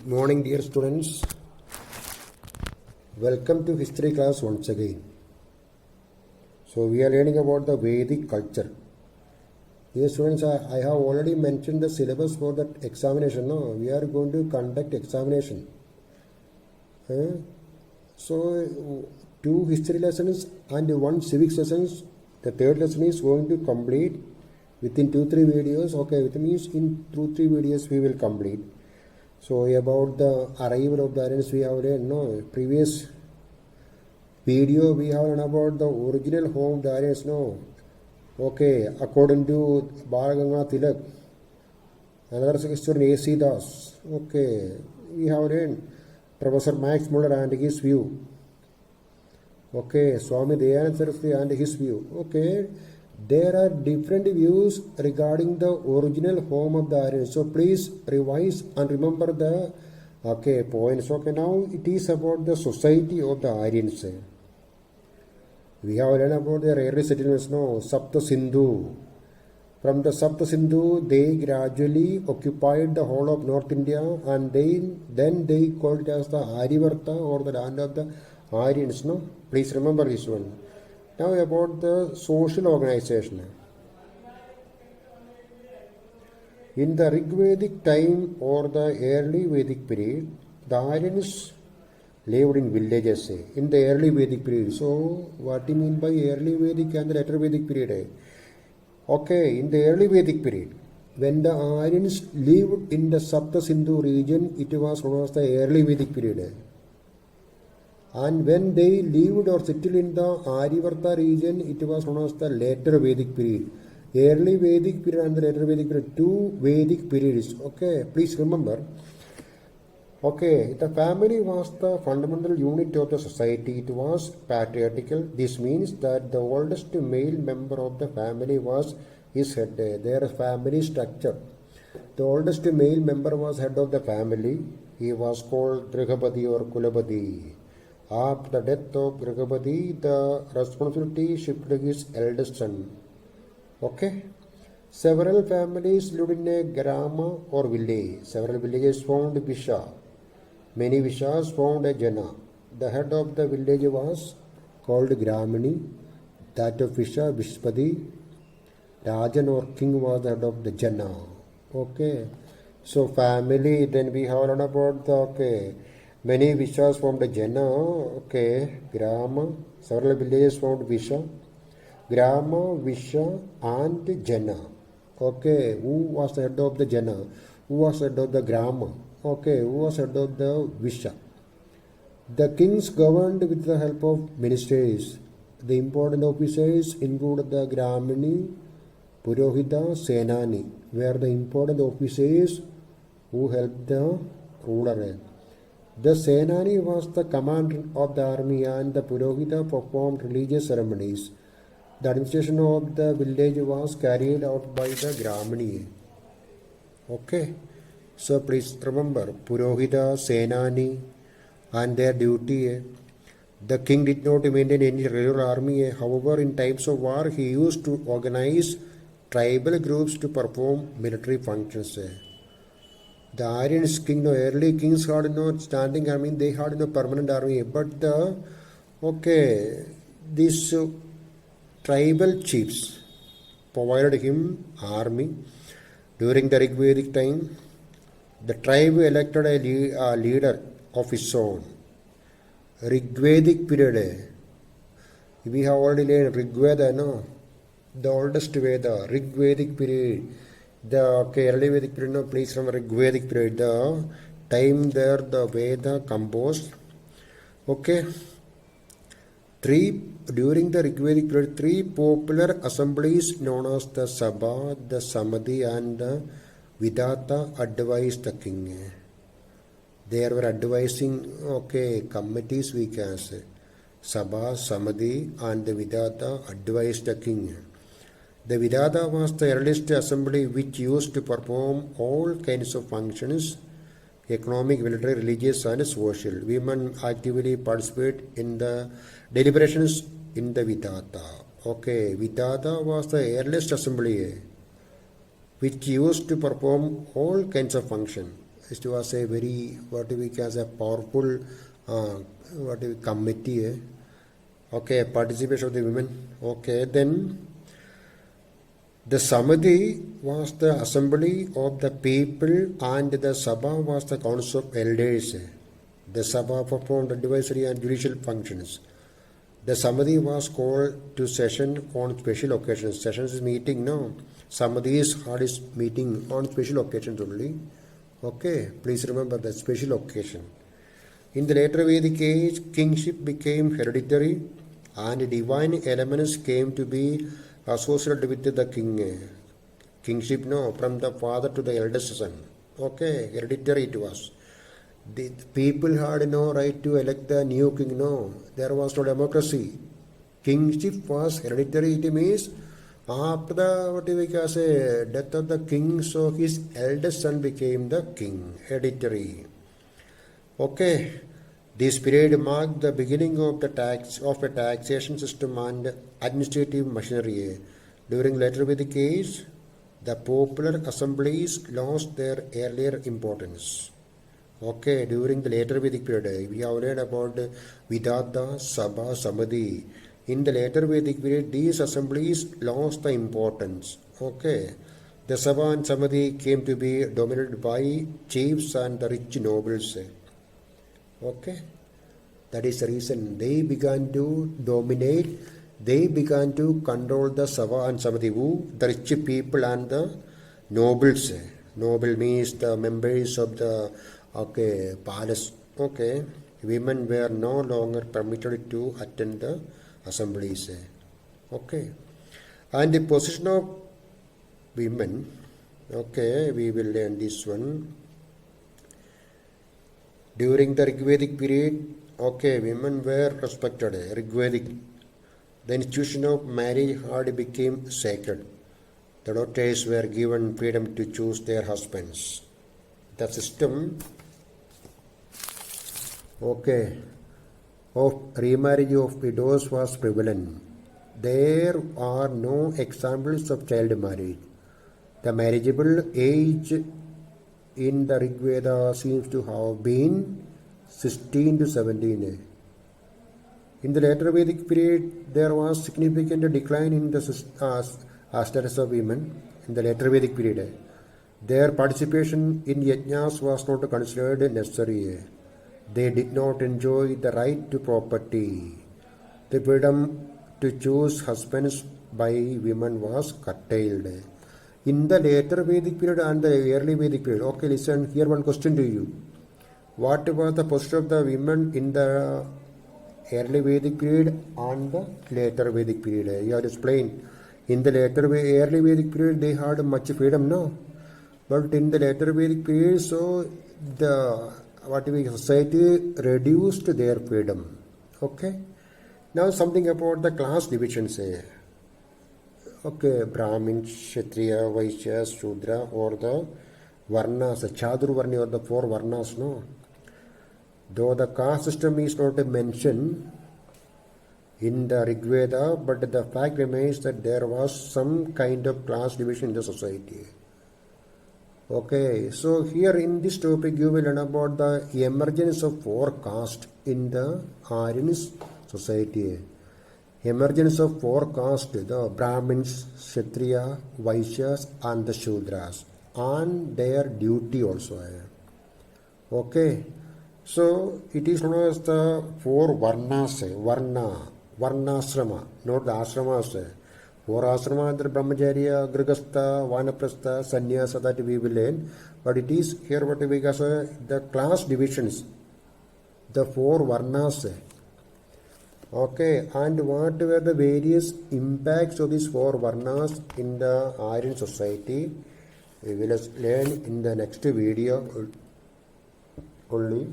Good morning, dear students. Welcome to history class once again. So we are learning about the Vedic culture. Dear students, I have already mentioned the syllabus for that examination. No, we are going to conduct examination. So 2 history lessons and 1 civics lessons. The third lesson is going to complete within 2-3 videos. Okay, which means in 2-3 videos we will complete. So about the arrival of the Aryans we have learned. No, previous video we have learned about the original home of the Aryans. No, okay, according to Balagangatha Tilak, another historian A.C. Das. Okay, we have learned Professor Max Muller and his view. Okay, Swami Dayananda Saraswati and his view. Okay, there are different views regarding the original home of the Aryans. So please revise and remember the points. Okay, now it is about the society of the Aryans. We have learned about their early settlements. No, Sapta Sindhu. From the Sapta Sindhu, they gradually occupied the whole of North India, and then they called it as the Aryavarta, or the land of the Aryans. No, please remember this one. Now about the social organization. In the Rigvedic time or the early Vedic period, the Aryans lived in villages in the early Vedic period. So what do you mean by early Vedic and the later Vedic period? Okay, in the early Vedic period, when the Aryans lived in the Sapta Sindhu region, it was known as the early Vedic period. And when they lived or settled in the Aryavarta region, it was known as the later Vedic period. Early Vedic period and the later Vedic period, 2 Vedic periods. Okay, please remember. Okay, the family was the fundamental unit of the society. It was patriarchal. This means that the oldest male member of the family was his head. Their family structure. The oldest male member was head of the family. He was called Grihapati or Kulapati. After the death of Grihapati, the responsibility shifted to his eldest son. Okay. Several families lived in a grama or village. Several villages formed Visha. Many Vishas formed a Jana. The head of the village was called Gramini. That of Visha, Vishpati. Rajan or king was the head of the Jana. Okay. So family, then we have learned about the many Vishas formed a Jana. Okay. Grama. Several villages formed Visha. Grama, Visha and Jana. Okay. Who was the head of the Jana? Who was the head of the Grama? Okay. Who was head of the Visha? The kings governed with the help of ministers. The important officers included the Gramini, Purohita, Senani, were the important officers who helped the ruler. The Senani was the commander of the army and the Purohita performed religious ceremonies. The administration of the village was carried out by the Gramini. Okay. So please remember Purohita, Senani and their duty. The king did not maintain any regular army. However, in times of war, he used to organize tribal groups to perform military functions. The Aryans king, early kings had no standing army, they had no permanent army, but these tribal chiefs provided him army. During the Rigvedic time, the tribe elected a leader of his own. Rigvedic period, we have already learned Rigveda, no? The oldest Veda, Rigvedic period. The early Vedic period, no, please remember Rigvedic period. The time there the Veda composed. Okay. During the Rigvedic period, 3 popular assemblies known as the Sabha, the Samadhi and the Vidata advised the king. They were advising, committees we can say. Sabha, Samadhi and the Vidata advised the king. The Vidata was the earliest assembly which used to perform all kinds of functions, economic, military, religious and social. Women actively participate in the deliberations in the Vidata. Okay, Vidata was the earliest assembly which used to perform all kinds of functions. it was a very, what we can say, powerful committee. Okay, participation of the women. Okay, then the Samadhi was the assembly of the people and the Sabha was the council of elders. The Sabha performed advisory and judicial functions. The Samadhi was called to session on special occasions. Sessions is meeting, no? Samadhi is hard is meeting on special occasions only. Okay, please remember that special occasion. In the later Vedic age, kingship became hereditary and divine elements came to be associated with the king. Kingship, no, from the father to the eldest son. Okay, hereditary it was. The people had no right to elect the new king, no. There was no democracy. Kingship was hereditary, it means after the, what we can say, death of the king, so his eldest son became the king, hereditary. Okay, this period marked the beginning of a taxation system and administrative machinery. During later Vedic age, the popular assemblies lost their earlier importance. Okay, during the later Vedic period, we have learned about Vidata, Sabha, Samadhi. In the later Vedic period, these assemblies lost the importance. Okay, the Sabha and Samadhi came to be dominated by chiefs and the rich nobles. Okay, that is the reason they began to dominate. They began to control the Sabha and Samadhi, the rich people and the nobles. Noble means the members of the palace. Okay, women were no longer permitted to attend the assemblies. Okay, and the position of women. Okay, we will learn this one. During the Rigvedic period, okay, women were respected. Rigvedic, the institution of marriage had become sacred. The daughters were given freedom to choose their husbands. The system, okay, of remarriage of widows was prevalent. There are no examples of child marriage. The marriageable age in the Rig Veda seems to have been 16 to 17. In the later Vedic period, there was significant decline in the status of women. In the later Vedic period, their participation in yajnas was not considered necessary. They did not enjoy the right to property. The freedom to choose husbands by women was curtailed. In the later Vedic period and the early Vedic period, okay, listen, here one question to you. What was the position of the women in the early Vedic period and the later Vedic period? You have explained. In the early Vedic period, they had much freedom, no? But in the later Vedic period, so the society reduced their freedom. Okay. Now something about the class divisions. Okay, Brahmin, Kshatriya, Vaishya, Shudra, or the Varnas, Chaturvarni or the four Varnas, no? Though the caste system is not mentioned in the Rig Veda, but the fact remains that there was some kind of class division in the society. Okay, so here in this topic you will learn about the emergence of four castes in the Aryan society. Emergence of four castes, the Brahmins, Kshatriya, Vaishyas and the Shudras, and their duty also. Okay, so it is known as the four Varnas, Varnasrama, not the Ashramas. Four Asrama, the Brahmacharya, Grihastha, Vanaprastha, Sannyasa, that we will learn. But it is here what we can say, the class divisions, the four Varnas. Okay, and what were the various impacts of these four Varnas in the Aryan society? We will learn in the next video only.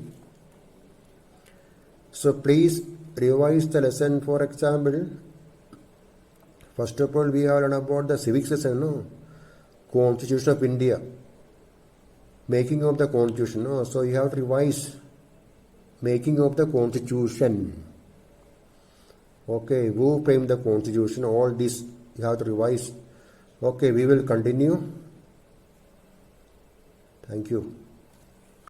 So please revise the lesson. For example, first of all, we have learned about the civic lesson, no? Constitution of India, making of the Constitution, no? So you have to revise making of the Constitution. Okay, who framed the Constitution? All this you have to revise. Okay, we will continue. Thank you.